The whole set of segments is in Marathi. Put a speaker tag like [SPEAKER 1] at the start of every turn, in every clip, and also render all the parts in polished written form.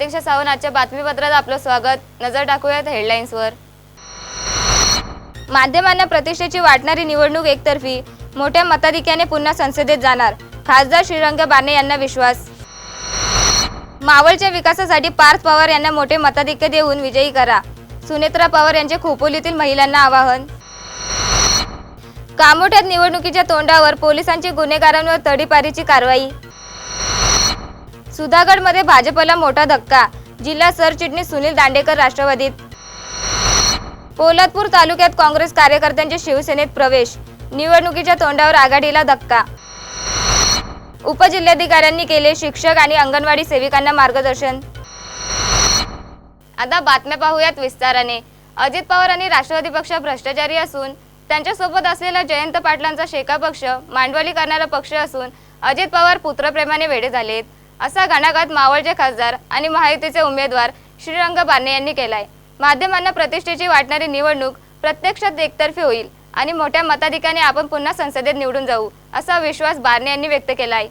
[SPEAKER 1] प्रतीक्षा सावंत आजच्या बातमीपत्रात आपलं स्वागत। नजर टाकूयात हेडलाईन्सवर। माध्यमांना प्रतिष्ठेची वाटणारी निवडणूक एकतर्फी, मोठ्या मताधिक्याने पुन्हा संसदेत जाणार, खासदार श्रीरंग बारणे यांना विश्वास। मावळच्या विकासासाठी पार्थ पवार यांना मोठे मताधिक्य देऊन विजयी करा, सुनेत्रा पवार यांचे खोपोलीतील महिलांना आवाहन। कामोठ्यात निवडणुकीच्या तोंडावर पोलिसांची गुन्हेगारांवर तडीपारीची कारवाई। सुधागडमध्ये भाजपला मोठा धक्का, जिल्हा सरचिटणीस सुनील दांडेकर राष्ट्रवादीत। पोलादपूर तालुक्यात काँग्रेस कार्यकर्त्यांचे शिवसेनेत प्रवेश, निवडणुकीच्या तोंडावर आघाडीला धक्का। उपजिल्हाधिकाऱ्यांनी केले शिक्षक आणि अंगणवाडी सेविकांना मार्गदर्शन। आता बातम्या पाहूयात विस्ताराने। अजित पवार आणि राष्ट्रवादी पक्ष भ्रष्टाचारी असून त्यांच्यासोबत असलेला जयंत पाटलांचा शेका पक्ष मांडवली करणारा पक्ष असून अजित पवार पुत्रप्रेमाने वेडे झालेत, असा घणाघात मावळचे खासदार आणि महायुतीचे उमेदवार श्रीरंग बारणे यांनी केलाय। माध्यमांना प्रतिष्ठेची वाटणारी निवडणूक प्रत्यक्षात एकतर्फी होईल आणि मोठ्या मताधिक्याने आपण पुन्हा संसदेत निवडून जाऊ, असा विश्वास बारणे यांनी व्यक्त केलाय।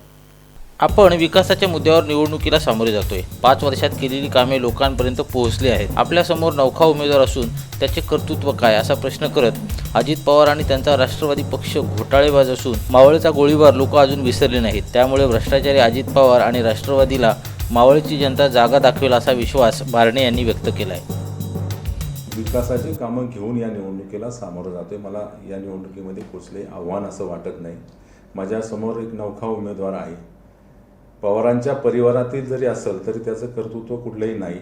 [SPEAKER 2] आपण विकासाच्या मुद्द्यावर निवडणुकीला सामोरे जातोय। 5 वर्षात केलेली कामे लोकांपर्यंत पोहोचली आहेत। आपल्यासमोर नवखा उमेदवार असून त्याचे कर्तृत्व काय, असा प्रश्न करत अजित पवार आणि त्यांचा राष्ट्रवादी पक्ष घोटाळेबाज असून मावळचा गोळीबार लोक अजून विसरले नाहीत। त्यामुळे भ्रष्टाचारी अजित पवार आणि राष्ट्रवादीला मावळची जनता जागा दाखवेल, असा विश्वास बारणे यांनी व्यक्त केलाय।
[SPEAKER 3] विकासाची कामं घेऊन या निवडणुकीला सामोरं जातोय। मला या निवडणुकीमध्ये कुठले आव्हान असं वाटत नाही। माझ्यासमोर एक नवखा उमेदवार आहे। पवारांच्या परिवारातील जरी असेल तरी त्याचं कर्तृत्व कुठलंही नाही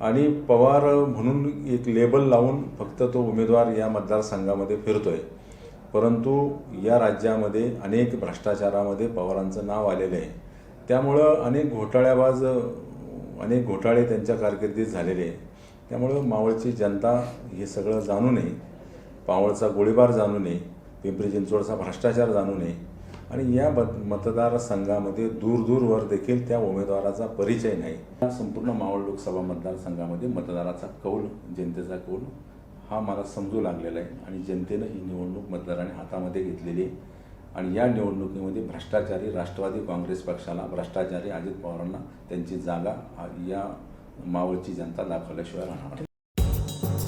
[SPEAKER 3] आणि पवार म्हणून एक लेबल लावून फक्त तो उमेदवार या मतदारसंघामध्ये फिरतोय, परंतु या राज्यामध्ये अनेक भ्रष्टाचारामध्ये पवारांचं नाव आलेलं आहे। त्यामुळं अनेक घोटाळे त्यांच्या कारकिर्दीत झालेले आहे। त्यामुळं मावळची जनता हे सगळं जाणू नये, मावळचा गोळीबार जाणू नये, पिंपरी चिंचवडचा भ्रष्टाचार जाणू नये आणि या मतदारसंघामध्ये दूरवर देखील त्या उमेदवाराचा परिचय नाही। संपूर्ण मावळ लोकसभा मतदारसंघामध्ये मतदाराचा कौल, जनतेचा कौल हा मला समजू लागलेला आहे आणि जनतेनं ही निवडणूक मतदारांनी हातामध्ये घेतलेली आहे आणि या निवडणुकीमध्ये भ्रष्टाचारी राष्ट्रवादी काँग्रेस पक्षाला, भ्रष्टाचारी अजित पवारांना त्यांची जागा या मावळची जनता दाखवल्याशिवाय राहणार नाही।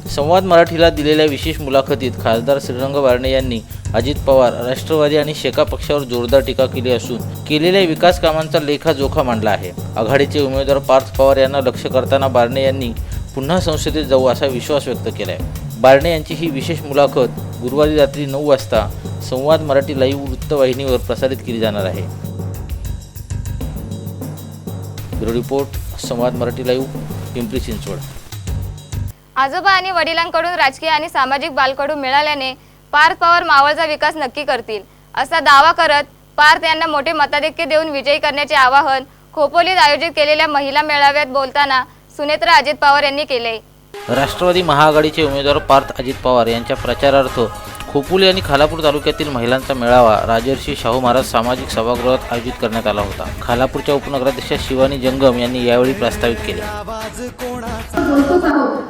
[SPEAKER 2] संवाद मराठीला दिलेल्या विशेष मुलाखतीत खासदार श्रीरंग बारणे यांनी अजित पवार, राष्ट्रवादी आणि शेका पक्षावर जोरदार टीका केली असून केलेल्या विकास कामांचा लेखाजोखा मांडला आहे। आघाडीचे उमेदवार पार्थ पवार यांना लक्ष्य करताना बारणे यांनी पुन्हा संसदेत जाऊ असा विश्वास व्यक्त केलाय। बारणे यांची ही विशेष मुलाखत गुरुवारी रात्री 9 वाजता संवाद मराठी लाईव्ह वृत्तवाहिनीवर प्रसारित केली जाणार आहे। ब्युरो रिपोर्ट, संवाद मराठी लाईव्ह, पिंपरी चिंचवड।
[SPEAKER 1] आजोबा आणि वडिलांकडून राजकीय आणि सामाजिक बालकडू मिळाल्याने पार्थ पवार मावळचा विकास नक्की करतील, असा दावा करत पार्थ यांना मोठे मताधिक्य देऊन विजयी करण्याचे आवाहन खोपोलीत आयोजित केलेल्या महिला मेळाव्यात बोलताना सुनेत्रा अजित पवार यांनी केले।
[SPEAKER 2] राष्ट्रवादी महाआघाडीचे उमेदवार पार्थ अजित पवार यांच्या प्रचारार्थ खोपोली आणि खालापूर तालुक्यातील महिलांचा मेळावा राजर्षी शाहू महाराज सामाजिक सभागृहात आयोजित करण्यात आला होता। खालापूरच्या उपनगराध्यक्षा शिवानी जंगम यांनी यावेळी प्रस्तावित केले।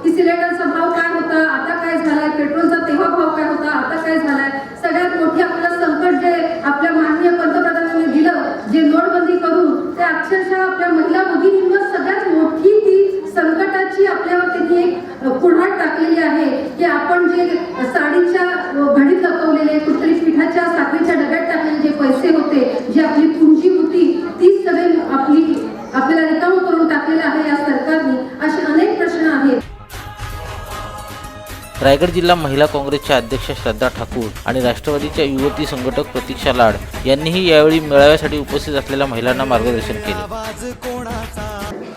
[SPEAKER 4] सिलेंडरचा भाव काय होता, आता काय झालाय, पेट्रोलचा तेव्हा भाव काय होता, आता काय झालाय, सगळ्यात मोठी आपल्याला संकट जे आपल्या माननीय पंतप्रधानांनी दिलं, जे नोटबंदी करून ते अक्षरशः आपल्या महिला भगिनींवर सगळ्यात मोठी ती संकटाची आपल्यावर त्यांनी एक कुऱ्हाड टाकलेली आहे की आपण जे साडीच्या घडीत लपवलेले, कुठतरी पिठाच्या साखरेच्या डब्यात टाकलेले जे पैसे होते, जी आपली पुंजी होती, ती सगळी आपल्याला रिकाम करून टाकलेलं आहे या सरकारने। असे अनेक प्रश्न आहेत।
[SPEAKER 2] रायगड जिल्हा महिला काँग्रेसच्या अध्यक्षा श्रद्धा ठाकूर आणि राष्ट्रवादीच्या युवती संघटक प्रतीक्षा लाड यांनीही यावेळी मेळाव्यासाठी उपस्थित असलेल्या महिलांना मार्गदर्शन केले।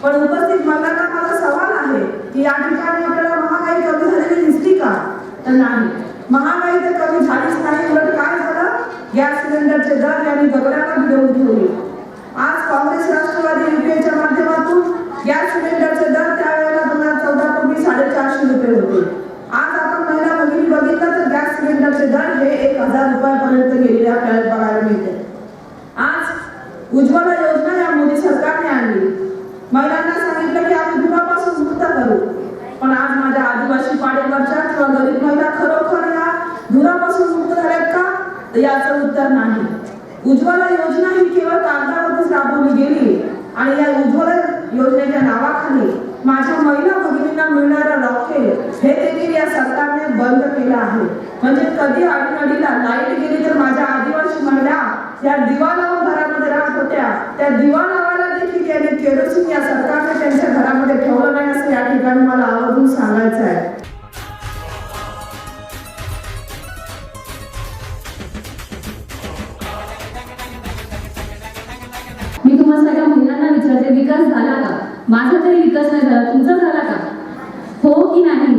[SPEAKER 5] पण उपस्थित महिलांना मला सवाल आहे की या ठिकाणी आपल्याला महागाई कमी झालेली दिसली का? तर नाही, महागाई तर कमी झालीच नाही, उलट काय झालं, गॅस सिलेंडरचे दर यांनी गगनाला भिडवून ठेवले। आज काँग्रेस राष्ट्रवादी युपीएच्या माध्यमातून गॅस सिलेंडरचे दर त्यावेळेला 2014 पूर्वी 450 रुपये होते। आज आपण महिला भगिनी बघितलं तर गॅस सिलेंडरचे दर हे 1000 रुपयापर्यंत गेलेले आपल्याला बघायला मिळते। आज उज्ज्वला योजना या मोदी सरकारने आणली। महिलांना सांगितलं की आम्ही धुरापासून मुक्त करू, पण आज माझ्या आदिवासी पाड्यावरच्या किंवा गरीब महिला खरोखर या धुरापासून मुक्त झाल्यात का? तर याचं उत्तर नाही। उज्ज्वला योजना ही केवळ कागदावरच राबवली गेली आणि या उज्ज्वला योजनेच्या नावाखाली माझ्या महिला भगिनींना मिळणारं रॉकेल हे देखील या सरकारने बंद केलं आहे. म्हणजे कधी अडीनडीला लाईट गेली तर माझ्या आदिवासी महिला या दिवा लावून घरामध्ये राहत होत्या, त्या दिवा लावायला देखील याने केरोसिन या सरकारने त्यांच्या घरामध्ये ठेवलं नाही असं या ठिकाणी मला आवर्जून सांगायचं आहे.
[SPEAKER 4] मी तुम्हाला सगळ्या महिलांना विचारते, विकास झाला का? माझा तरी विकास नाही झाला, तुमचा झाला का? हो की नाही?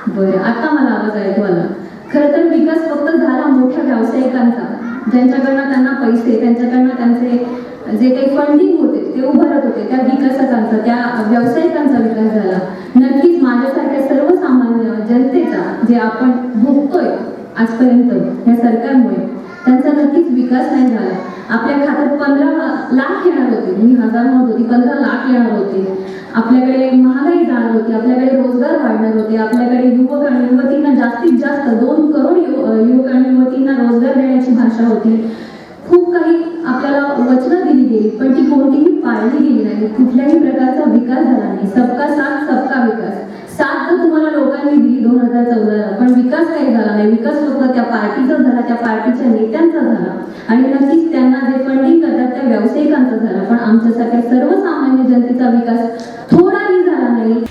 [SPEAKER 4] बरं, आता मला आवाज ऐकू आला. खरं तर विकास फक्त झाला मोठ्या व्यावसायिकांचा, ज्यांच्याकडनं त्यांना पैसे, त्यांच्याकडनं त्यांचे जे काही फंडिंग होते ते उभारत होते, त्या विकासकांचा, त्या व्यावसायिकांचा विकास झाला. नक्कीच माझ्यासारख्या सर्वसामान्य जनतेचा जे आपण भोगतोय आजपर्यंत या सरकारमुळे, त्यांचा नक्कीच विकास नाही झाला. आपल्या खात्यात 15 लाख येणार होते, मी हजार म्हणत होती, 15 लाख येणार होते. आपल्याकडे महागाई जाणार होती, आपल्याकडे रोजगार वाढणार होते, आपल्याकडे युवक आणि युवतींना जास्तीत जास्त 2 करोड युवक आणि युवतींना रोजगार देण्याची भाषा होती. खूप काही आपल्याला वचनं दिली गेली, पण ती कोणतीही पाळली गेली नाही. कुठल्याही प्रकारचा विकास झाला नाही. सबका साथ सबका विकास. साथ तर तुम्हाला लोकांनी दिली 2014ला, पण विकास काही झाला नाही. विकास फक्त त्या पार्टीचा झाला, त्या पार्टीच्या नेत्यांचा झाला, आणि नक्कीच त्यांना जे फंडिंग करतात त्या व्यावसायिकांचा झाला. पण आमच्यासारख्या सर्वसामान्य जनतेचा विकास थोडाही झाला नाही.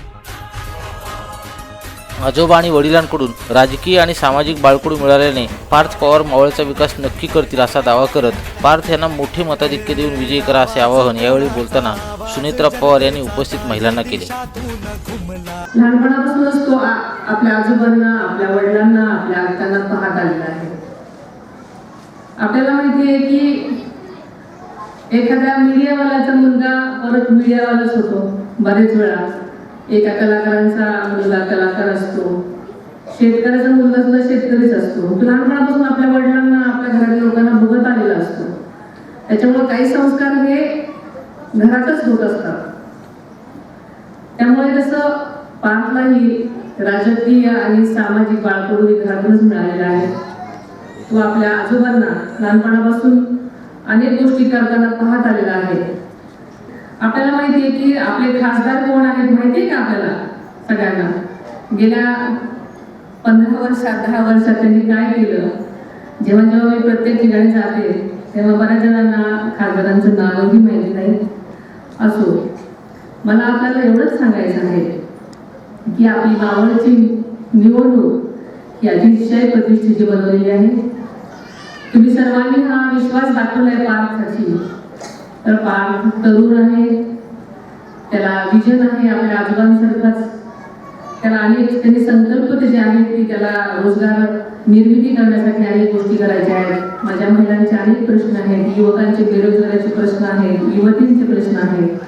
[SPEAKER 2] आजोबा आणि वडिलांकडून राजकीय आणि सामाजिक बाळकडू मिळाल्याने पार्थ पवार मावळचा विकास नक्की करतील असा दावा करत पार्थ यांना मोठे मताधिक्य देऊन विजयी करा असे आवाहन यावेळी बोलताना सुनेत्रा पवार यांनी उपस्थित महिलांना केले.
[SPEAKER 4] लहानपणापासूनच तो आपल्या आजोबांना, आपल्या वडिलांना, आपल्या आत्यांना पाहत आलेला आहे. आपल्याला माहिती आहे की एखाद्या मीडियावाल्याचा मुलगा परत मीडियावालाच होतो. बरेच वेळा एका कलाकारांचा मुलगा कलाकार असतो, शेतकऱ्याचा मुलगा सुद्धा शेतकरीच असतो. तो लहानपणापासून आपल्या वडिलांना, आपल्या घरातल्या लोकांना बघत आलेला असतो. त्याच्यामुळे काही संस्कार हे घरातच होत असतात. त्यामुळे कसं पार्थलाही राजकीय आणि सामाजिक बाळकडू हे घरातूनच मिळालेलं आहे. तो आपल्या आजोबांना लहानपणापासून अनेक गोष्टी करताना पाहत आलेला आहे. आपल्याला माहिती आहे की आपले खासदार कोण आहेत माहिती आहे का आपल्याला सगळ्यांना? गेल्या 15 वर्षात 10 वर्षात त्यांनी काय केलं? जेव्हा जेव्हा मी प्रत्येक ठिकाणी जाते तेव्हा बऱ्याच जणांना खासदारांचं नावही माहिती नाही. असो, मला आपल्याला एवढंच सांगायचं आहे की आपली मावळची निवडणूक ही अतिशय प्रतिष्ठेची बनवलेली आहे. तुम्ही सर्वांनी हा विश्वास दाखवलाय पार्थसाठी. तर पार्थ तरुण आहे, त्याला विजन आहे आपल्या आजोबांसारखाच. त्याला अनेक त्यांनी संकल्प जे आहेत की त्याला रोजगार निर्मिती करण्यासाठी अनेक गोष्टी करायच्या आहेत. माझ्या महिलांचे अनेक प्रश्न आहेत, युवकांचे बेरोजगाराचे प्रश्न आहेत, युवतींचे प्रश्न आहेत.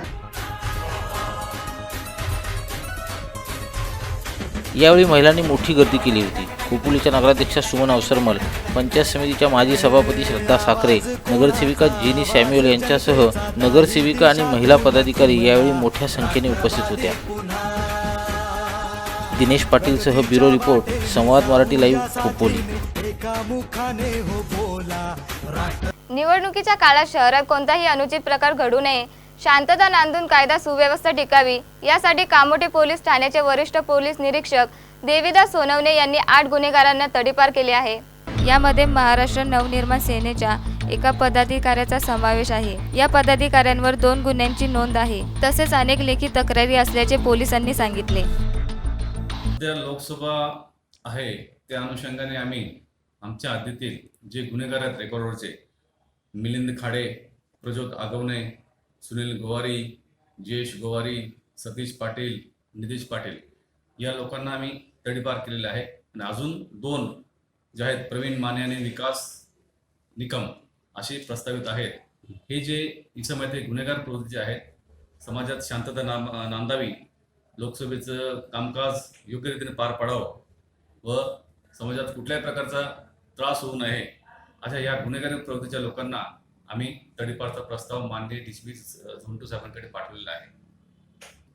[SPEAKER 2] यावेळी महिलांनी मोठी गर्दी केली होती. खोपोलीच्या नगराध्यक्षा सुमन अवसरमल, पंचायत समितीच्या माजी सभापती श्रद्धा साखरे, नगरसेविका जेनी सॅम्युअल यांच्यासह नगरसेविका आणि महिला पदाधिकारी यावेळी मोठ्या संख्येने उपस्थित होत्या. दिनेश पाटीलसह ब्युरो रिपोर्ट, संवाद मराठी लाईव्ह, खोपोली.
[SPEAKER 1] निवडणुकीच्या काळात शहरात कोणताही अनुचित प्रकार घडू नये, शांतता नांदून कायदा सुव्यवस्था टिकावी यासाठी कामोठे पोलीस ठाण्याचे वरिष्ठ पोलीस निरीक्षक देविदास सोनवणे यांनी 8 गुन्हेगारांना तडीपार केले आहे. यामध्ये महाराष्ट्र नवनिर्माण सेनेच्या एका पदाधिकाऱ्याचा समावेश आहे. या पदाधिकाऱ्यांवर 2 गुन्ह्यांची नोंद आहे. तसेच अनेक लेखी तक्रारी असल्याचे पोलिसांनी सांगितले.
[SPEAKER 6] सध्या लोकसभा आहे त्या अनुषंगाने आम्ही आमच्या हद्दीतील जे गुन्हेगार आहेत रेकॉर्डवरचे, मिलिंद खाडे, प्रज्योत आगवणे, सुनील गोवारी, जयेश गोवारी, सतीश पाटील, नितीश पाटील या लोकांना आम्ही तडीपार केलेले आहे. आणि अजून 2 जे आहेत, प्रवीण माने आणि विकास निकम असे प्रस्तावित आहेत. हे जे इसम आहेत हे गुन्हेगार प्रवृत्तीचे आहेत. समाजात शांतता नांदावी, लोकसभेचं कामकाज योग्य रीतीने पार पाडावं व समाजात कुठल्याही प्रकारचा त्रास होऊ नये अशा या गुन्हेगारी प्रवृत्तीच्या लोकांना आम्ही तडीपारचा प्रस्ताव माननीय DCP झोंटू साहेबांकडे पाठवलेला आहे.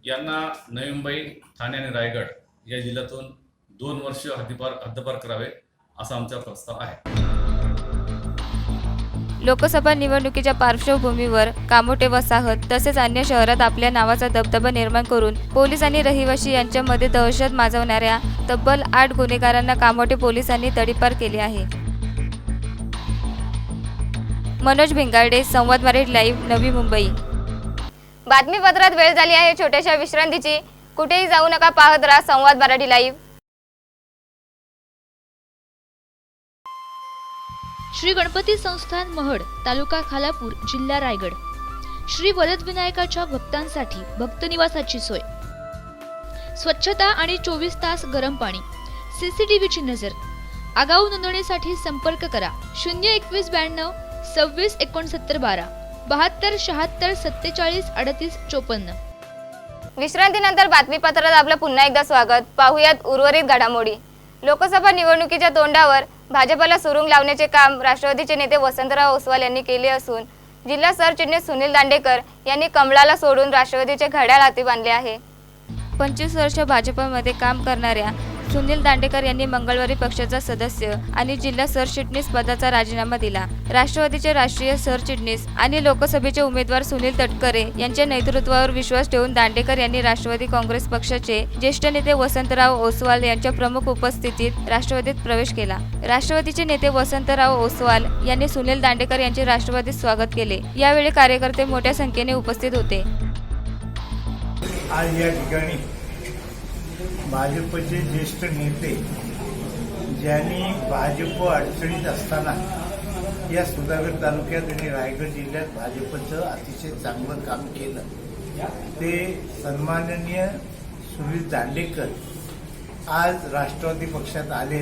[SPEAKER 6] यांना नवी मुंबई, ठाणे आणि रायगड या जिल्ह्यातून 2 वर्ष हद्दपार करावे असा आमचा प्रस्ताव आहे.
[SPEAKER 1] लोकसभा निवडणुकीच्या पार्श्वभूमीवर कामोठे वसाहत तसेच अन्य शहरात आपल्या नावाचा दबदबा निर्माण करून पोलीस आणि रहिवासी यांच्यामध्ये दहशत माजवणाऱ्या तब्बल 8 गुन्हेगारांना कामोठे पोलिसांनी तडीपार केले आहे. मनोज भिंगारडे, संवाद मराठी लाईव्ह, नवी मुंबई. बातमीपत्रात वेळ झाली आहे छोट्याशा विश्रांतीची. कुठेही जाऊ नका, पाहत राहा संवाद मराठी लाईव्ह.
[SPEAKER 7] श्री गणपती संस्थान महड, तालुका खालापूर, जिल्हा रायगड. श्री वरदविनायकाच्या भक्तांसाठी भक्तनिवासाची सोय, स्वच्छता आणि 24 तास गरम पाणी, CCTVची नजर. आगाऊ नोंदणीसाठी संपर्क करा 02192 26 69 12 72 76 47 38 54.
[SPEAKER 1] विश्रांतीनंतर बातमीपत्रात आपलं पुन्हा एकदा स्वागत. पाहुयात उर्वरित घडामोडी. लोकसभा निवडणुकीच्या तोंडावर भाजपला सुरुंग लावण्याचे काम राष्ट्रवादीचे नेते वसंतराव ओसवाल यांनी केले असून जिल्हा सरचिटणीस सुनील दांडेकर यांनी कमळाला सोडून राष्ट्रवादीचे घड्याळ हाती बांधले आहे. 25 वर्ष भाजपमध्ये काम करणाऱ्या सुनील दांडेकर यांनी मंगळवारी पक्षाचा सदस्य आणि जिल्हा सरचिटणीस पदाचा राजीनामा दिला. राष्ट्रवादीचे राष्ट्रीय सरचिटणीस आणि लोकसभेचे उमेदवार सुनील तटकरे यांच्या नेतृत्वावर विश्वास ठेवून दांडेकर यांनी राष्ट्रवादी काँग्रेस पक्षाचे ज्येष्ठ नेते वसंतराव ओसवाल यांच्या प्रमुख उपस्थितीत राष्ट्रवादीत प्रवेश केला. राष्ट्रवादीचे नेते वसंतराव ओसवाल यांनी सुनील दांडेकर यांचे राष्ट्रवादीत स्वागत केले. यावेळी कार्यकर्ते मोठ्या संख्येने उपस्थित होते.
[SPEAKER 8] आज या ठिकाणी भाजपचे ज्येष्ठ नेते ज्यांनी भाजप अडचणीत असताना या सुधागड तालुक्यात आणि रायगड जिल्ह्यात भाजपचं अतिशय चांगलं काम केलं, ते सन्माननीय सुनील दांडेकर आज राष्ट्रवादी पक्षात आले.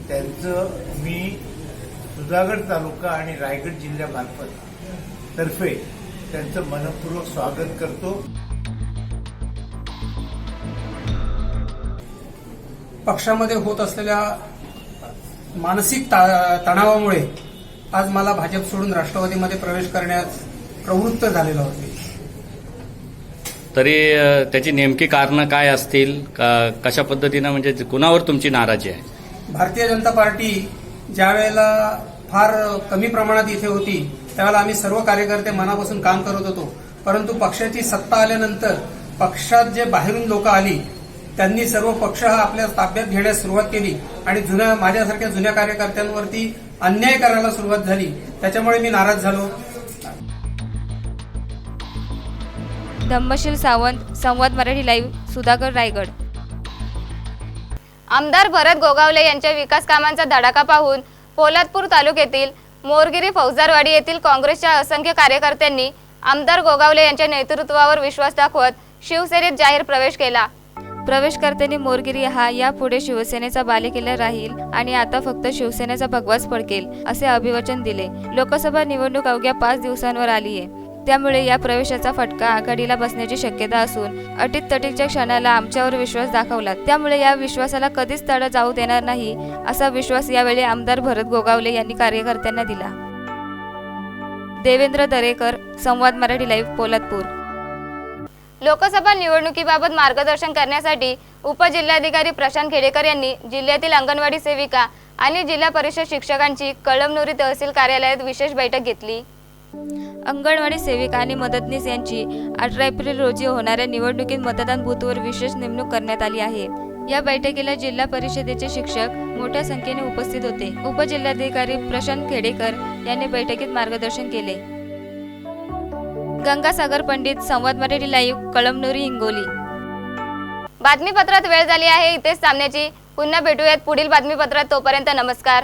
[SPEAKER 8] त्यांचं मी सुधागड तालुका आणि रायगड जिल्ह्यामार्फत तर्फे त्यांचं मनपूर्वक स्वागत करतो.
[SPEAKER 9] पक्षामध्ये होत असलेल्या मानसिक तणावामुळे आज मला भाजप सोडून राष्ट्रवादीमध्ये प्रवेश करण्यास प्रवृत्त झालेलो होते.
[SPEAKER 10] तरी त्याची नेमकी कारणं काय असतील, कशा पद्धतीनं, म्हणजे कुणावर तुमची नाराजी आहे?
[SPEAKER 9] भारतीय जनता पार्टी ज्या वेळेला फार कमी प्रमाणात इथे होती त्यावेळेला आम्ही सर्व कार्यकर्ते मनापासून काम करत होतो, परंतु पक्षाची सत्ता आल्यानंतर पक्षात जे बाहेरून लोक आली त्यांनी सर्व पक्ष हा आपल्या ताब्यात घेण्यास सुरुवात केली आणि माझ्यासारख्या जुन्या कार्यकर्त्यांवरती अन्याय करायला सुरुवात झाली. त्याच्यामुळे मी नाराज झालो.
[SPEAKER 1] धम्मशील सावंत, संवाद मराठी लाईव्ह, सुधागड, रायगड. आमदार भरत गोगावले यांच्या विकास कामांचा धडाका पाहून पोलादपूर तालुक्यातील मोरगिरी फौजदारवाडी येथील काँग्रेसच्या असंख्य कार्यकर्त्यांनी आमदार गोगावले यांच्या नेतृत्वावर विश्वास दाखवत शिवसेनेत जाहीर प्रवेश केला. प्रवेशकर्त्यांनी मोरगिरी हा यापुढे शिवसेनेचा बालेकिल्ला राहील आणि आता फक्त शिवसेनेचा भगवाच फडकेल असे अभिवचन दिले. लोकसभा निवडणूक अवघ्या 5 दिवसांवर आली आहे, त्यामुळे या प्रवेशाचा फटका आघाडीला बसण्याची शक्यता असून अटीत तटीच्या क्षणाला आमच्यावर विश्वास दाखवला, त्यामुळे या विश्वासाला कधीच तडा जाऊ देणार नाही असा विश्वास यावेळी आमदार भरत गोगावले यांनी कार्यकर्त्यांना दिला. देवेंद्र दरेकर, संवाद मराठी लाईव्ह, पोलादपूर. लोकसभा निवडणुकीबाबत मार्गदर्शन करण्यासाठी उपजिल्हाधिकारी प्रशांत खेडेकर यांनी जिल्ह्यातील अंगणवाडी सेविका आणि जिल्हा परिषद शिक्षकांची कळमनुरी तहसील कार्यालयात विशेष बैठक घेतली. अंगणवाडी सेविका आणि मदतनीस यांची 18 एप्रिल रोजी होणाऱ्या निवडणुकीत मतदान बूथवर विशेष नेमणूक करण्यात आली आहे. या बैठकीला जिल्हा परिषदेचे शिक्षक मोठ्या संख्येने उपस्थित होते. उपजिल्हाधिकारी प्रशांत खेडेकर यांनी बैठकीत मार्गदर्शन केले. गंगासागर पंडित, संवाद मराठी लाईव्ह, कळमनुरी, हिंगोली. बातमीपत्रात वेळ झाली आहे इथेच थांबण्याची. पुन्हा भेटूयात पुढील बातमीपत्रात. तोपर्यंत नमस्कार.